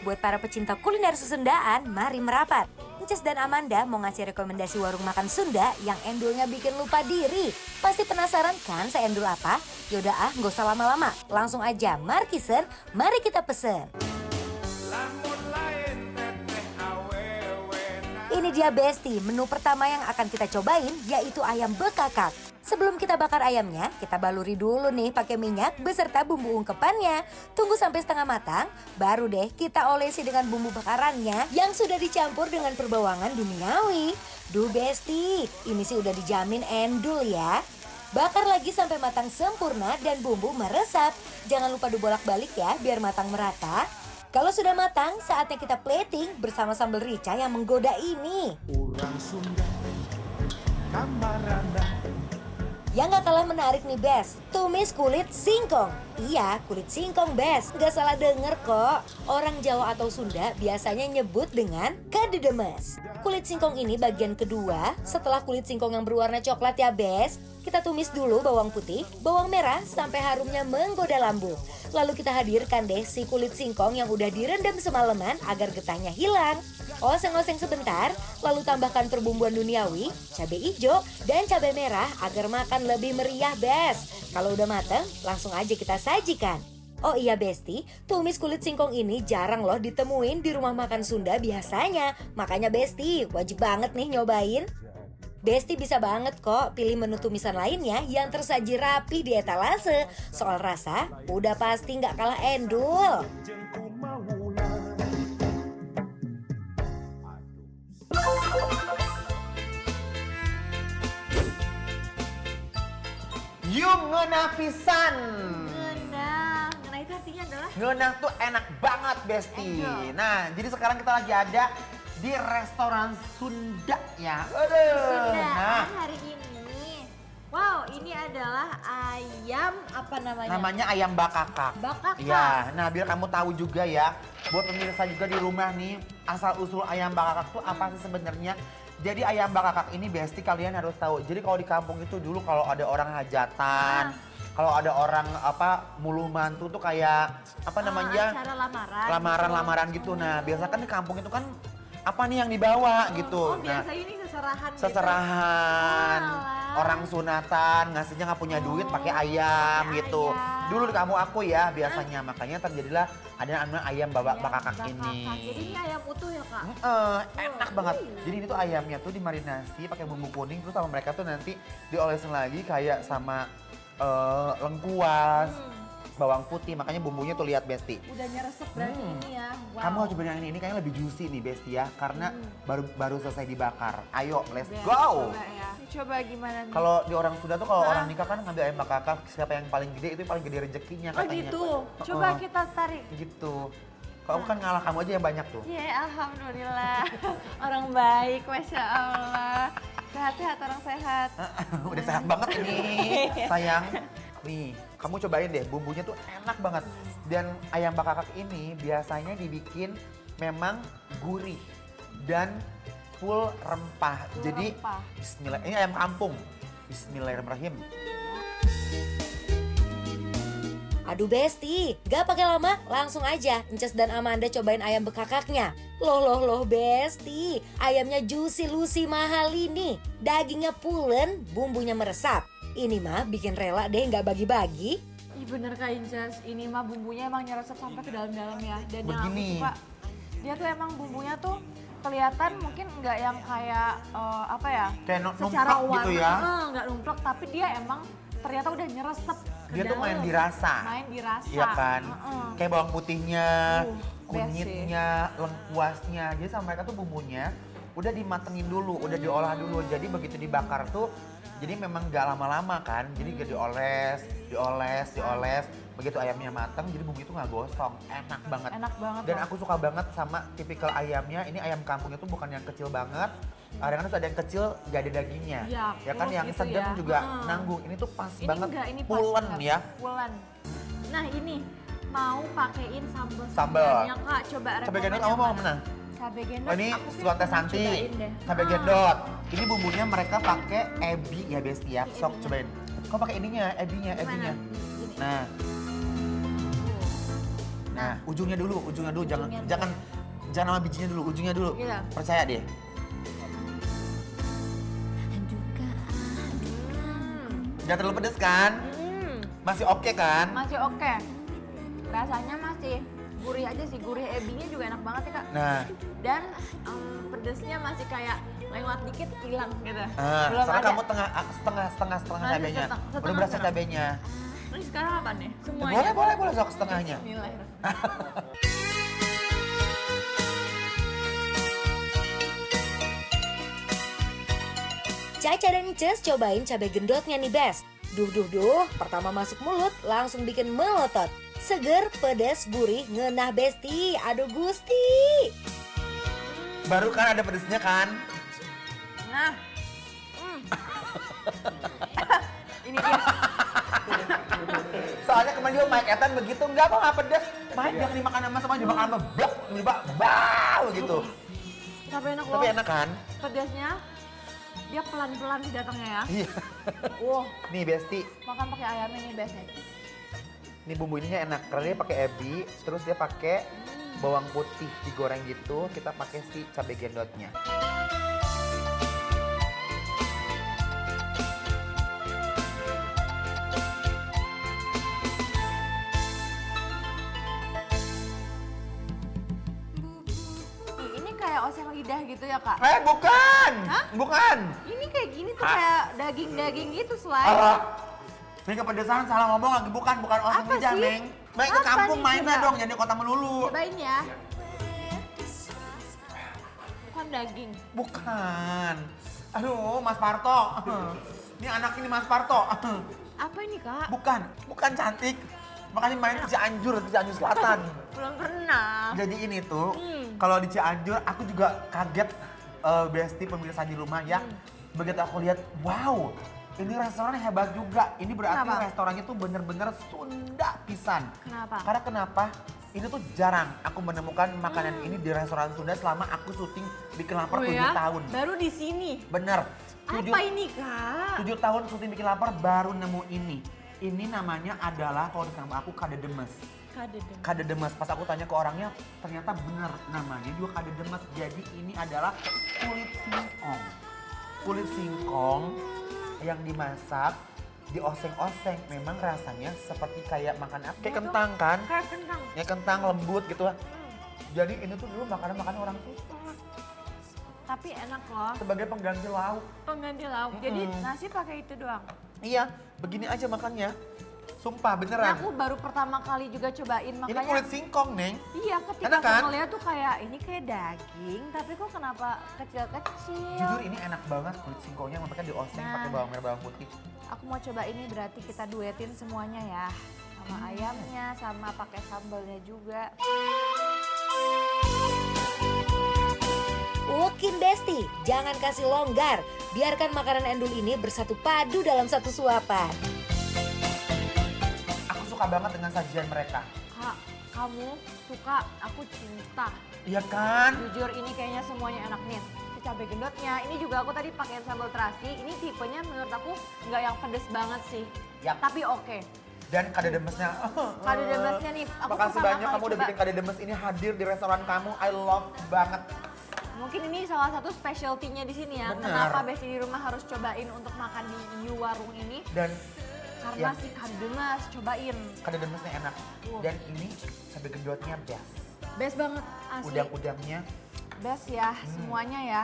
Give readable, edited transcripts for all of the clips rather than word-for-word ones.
Buat para pecinta kuliner Sundaan, mari merapat. Ences dan Amanda mau ngasih rekomendasi warung makan Sunda yang endulnya bikin lupa diri. Pasti penasaran kan seendul apa? Yaudah nggak usah lama-lama. Langsung aja, Markisen, mari kita pesen. Ini dia Besti, menu pertama yang akan kita cobain yaitu ayam bekakak. Sebelum kita bakar ayamnya, kita baluri dulu nih pakai minyak beserta bumbu ungkepannya. Tunggu sampai setengah matang, baru deh kita olesi dengan bumbu bakarannya yang sudah dicampur dengan perbawangan duniawi. Duh Besti, ini sih udah dijamin endul ya. Bakar lagi sampai matang sempurna dan bumbu meresap. Jangan lupa dibolak-balik ya biar matang merata. Kalau sudah matang, saatnya kita plating bersama sambal rica yang menggoda ini. Orang Sunda, Kamaranda. Yang gak kalah menarik nih Bes, tumis kulit singkong. Iya, kulit singkong Bes, gak salah denger kok. Orang Jawa atau Sunda biasanya nyebut dengan kadedemes. Kulit singkong ini bagian kedua, setelah kulit singkong yang berwarna coklat ya Bes. Kita tumis dulu bawang putih, bawang merah sampai harumnya menggoda lambung. Lalu kita hadirkan deh si kulit singkong yang udah direndam semalaman agar getahnya hilang. Oseng-oseng sebentar, lalu tambahkan perbumbuan duniawi, cabai hijau, dan cabai merah agar makan lebih meriah Bes. Kalau udah mateng, langsung aja kita sajikan. Oh iya Besti, tumis kulit singkong ini jarang loh ditemuin di rumah makan Sunda biasanya. Makanya Besti, wajib banget nih nyobain. Besti bisa banget kok pilih menu tumisan lainnya yang tersaji rapi di etalase. Soal rasa, udah pasti nggak kalah endul. Yung ngeunah pisan. Ngeunah itu artinya adalah? Ngeunah tuh enak banget Besti. Endul. Nah, jadi sekarang kita lagi ada di restoran Sunda ya. Sunda Nah, hari ini. Wow, ini adalah ayam apa namanya? namanya ayam bakakak. Bakakak. Ya, nah biar kamu tahu juga ya, buat pemirsa juga di rumah nih, asal usul ayam bakakak tuh apa sih sebenarnya? Jadi ayam bakakak ini Besti kalian harus tahu. Jadi kalau di kampung itu dulu kalau ada orang hajatan, kalau ada orang muluh mantu tuh kayak apa namanya? Acara lamaran. Lamaran-lamaran gitu. Nah, biasa kan di kampung itu kan apa nih yang dibawa gitu. Oh, biasanya ini seserahan gitu. Seserahan, Walah. orang sunatan ngasihnya nggak punya duit pakai ayam pakai gitu. ayam. Dulu di kampung aku ya biasanya, makanya terjadilah ada namanya ayam bakakak ini. Jadi ini ayam utuh ya Kak? Enak banget. Jadi ini tuh ayamnya tuh dimarinasi pakai bumbu kuning, terus sama mereka tuh nanti diolesin lagi kayak sama lengkuas, bawang putih, makanya bumbunya tuh lihat Besti. Udah nyeresep berarti ini ya. Wow. Kamu harus cobain yang ini kayaknya lebih juicy nih Besti ya, karena baru selesai dibakar. Ayo, let's Udah, go! Coba ya. Coba gimana nih? Kalau di orang Sunda tuh kalau orang nikah kan ngambil ayam bakakak, siapa yang paling gede itu yang paling gede rezekinya Oh katanya. gitu. Coba kita tarik. Gitu. Kalau aku kan ngalah, kamu aja yang banyak tuh. Iya, alhamdulillah. Orang baik, Masya Allah. Sehat-sehat, orang sehat. Udah sehat banget ini, sayang. Nih, kamu cobain deh, bumbunya tuh enak banget. Dan ayam bakakak ini biasanya dibikin memang gurih dan full rempah. Full Jadi, rempah. bismillah, ini ayam kampung. Bismillahirrahmanirrahim. Aduh Besti, gak pakai lama, langsung aja Ences dan Amanda cobain ayam bekakaknya. Loh Besti, ayamnya juicy lucy mahal ini. Dagingnya pulen, bumbunya meresap. Ini mah bikin rela deh gak bagi-bagi. Ih bener Kak Inces, ini mah bumbunya emang nyeresep sampai ke dalam-dalam ya. Dan yang aku Begini. suka, dia tuh emang bumbunya tuh kelihatan mungkin nggak yang kayak apa ya? Kayak secara numplak warna, gitu ya. nggak numplak, tapi dia emang ternyata udah nyeresep ke Dia tuh main dalam. dirasa. Main dirasa. Iya kan? Heeh. Kayak bawang putihnya, Best kunyitnya, lengkuasnya. Jadi sama mereka tuh bumbunya udah dimatengin dulu, udah diolah dulu. Jadi begitu dibakar tuh, jadi memang gak lama-lama kan. Jadi gak dioles. Begitu ayamnya mateng, jadi bumbu itu gak gosong. Enak banget. Enak banget. Dan loh. aku suka banget sama tipikal ayamnya. Ini ayam kampung itu bukan yang kecil banget. Kadang-kadang tuh ada yang kecil gak ada dagingnya. Iya, Ya kan pulus yang gitu sedang ya. juga Heeh. nanggung. Ini tuh pas Ini banget. enggak, ini pas Pulen banget. ya. Pulen. Nah ini mau pakein sambal Sambal. sambalnya Kak, coba Cabai gendot rekomen kamu yang mau mana? mana? Cabai gendot. Oh ini aku sih suate pernah santi, cobain deh. cabai gendot. Ini bumbunya mereka pakai ebi ya Besti ya. Ini Sok ebinya. cobain. Kau pakai ininya, ebinya. Gimana? Gini. Nah, Nah, ujungnya dulu, jangan Ujungnya jangan jangan sama bijinya dulu, ujungnya dulu. Gitu. Percaya deh. Gak terlalu pedes kan? Masih oke kan? Masih oke. Rasanya masih gurih aja sih, gurih ebinya juga enak banget ya Kak. Nah, Dan pedesnya masih kayak lewat dikit hilang gitu. soalnya ada. kamu setengah Masih cabenya. setengah Belum berasa setengah. cabenya. Ini sekarang apa nih? Semuanya. Boleh sok setengahnya. Bismillahirrahmanirrahim. Caca dan Cez cobain cabai gendotnya nih Bes. Duh, pertama masuk mulut langsung bikin melotot. Seger, pedas, gurih, ngenah Besti. Aduh Gusti. Baru kan ada pedesnya kan? Nah. Ini dia. Soalnya kemarin juga Mike Ethan begitu, enggak kok nggak pedes. Mike jangan dimakan sama semua, dimakan sama bau gitu. Tapi enak loh. Tapi enak kan? Pedasnya dia pelan-pelan sih datangnya ya. Iya. Wow, Nih Besti, makan pakai ayamnya nih bestnya. nih bumbu ininya enak. Karena dia pakai ebi, terus dia pakai bawang putih digoreng gitu. Kita pakai si cabai gendotnya. Ini kayak oseng lidah gitu ya Kak? Bukan! Hah? Bukan! Ini kayak gini tuh kayak daging-daging gitu slice. Allah. Ini kepedesan salah ngomong lagi, bukan oseng Apa lidah, sih? Neng. Baik ke Apa kampung nih, mainnya coba? dong, jadi kota melulu. Cobain ya. Bukan daging. Bukan. Aduh, Mas Parto. Ini anak ini Mas Parto. Apa ini Kak? Bukan cantik. Makanya main ke Cianjur Selatan. Belum pernah. Jadi ini tuh, kalau di Cianjur aku juga kaget Besti pemirsa di rumah ya. Begitu aku lihat, wow, ini restoran hebat juga. Ini berarti Kenapa? restorannya tuh bener-bener Sunda pisan. Kenapa? Karena kenapa? Ini tuh jarang aku menemukan makanan ini di restoran Sunda selama aku syuting di Kelapar 7 tahun. Baru di sini. Bener. Apa ini Kak? 7 tahun syuting bikin lapar baru nemu ini. Ini namanya adalah kalau di kampung aku kadedemes. Kadedeng. Kadedemes. Pas aku tanya ke orangnya ternyata bener namanya juga kadedemes. Jadi ini adalah kulit singkong. Kulit singkong yang dimasak dioseng-oseng. Memang rasanya seperti kayak makan apa? Kayak kentang kan? Kayak kentang. Ya kentang lembut gitu. Jadi ini tuh dulu makanan-makanan orang susah. Tapi enak loh. Sebagai pengganti lauk. Pengganti lauk. Jadi nasi pakai itu doang. Iya, begini aja makannya. Sumpah Nah, beneran. aku baru pertama kali juga cobain Ini makanya. kulit singkong, Neng. Iya, ketika Enak kan? aku ngeliat tuh kayak ini kayak daging, tapi kok kenapa kecil-kecil? Jujur ini enak banget kulit singkongnya, makanya dioseng Nah. pakai bawang merah bawang putih. Aku mau coba ini berarti kita duetin semuanya ya. Sama ayamnya, sama pakai sambalnya juga. Walk-in Besti, jangan kasih longgar. Biarkan makanan endul ini bersatu padu dalam satu suapan. Aku suka banget dengan sajian mereka. Kak, kamu suka, aku cinta. Iya kan? Jujur ini kayaknya semuanya enak nih. Si cabai gendotnya, ini juga aku tadi pakai sambal terasi. Ini tipenya menurut aku nggak yang pedes banget sih. Yap. Tapi oke. Dan kadedemesnya. Kadedemesnya nih, aku Makasih pertama banyak kali kamu udah coba. bikin kadedemes ini hadir di restoran kamu. I love banget. Mungkin ini salah satu specialty-nya di sini ya. Bener. Kenapa Besti di rumah harus cobain untuk makan di You Warung ini? Dan Karena Yang- si kademes, cobain. kadedemesnya enak. Wow. Dan ini cabai gendotnya best. Best banget, asli. Udang-udangnya. Best ya, semuanya ya.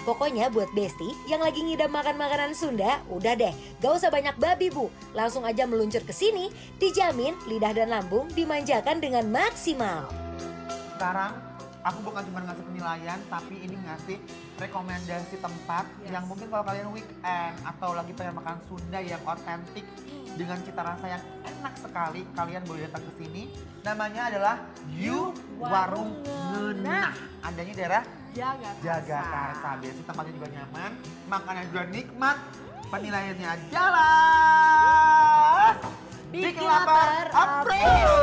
Pokoknya buat Besti yang lagi ngidam makan makanan Sunda, udah deh, gak usah banyak babi bu. Langsung aja meluncur ke sini, dijamin lidah dan lambung dimanjakan dengan maksimal. Sekarang aku bukan cuma ngasih penilaian, tapi ini ngasih rekomendasi tempat yang mungkin kalau kalian weekend atau lagi pengen makan Sunda yang otentik dengan cita rasa yang enak sekali, kalian boleh datang ke sini. Namanya adalah You Warung Ngenah. Adanya di daerah Jagakarsa. Biasa tempatnya juga nyaman, makanan juga nikmat, penilaiannya adalah Bikin lapar, approve.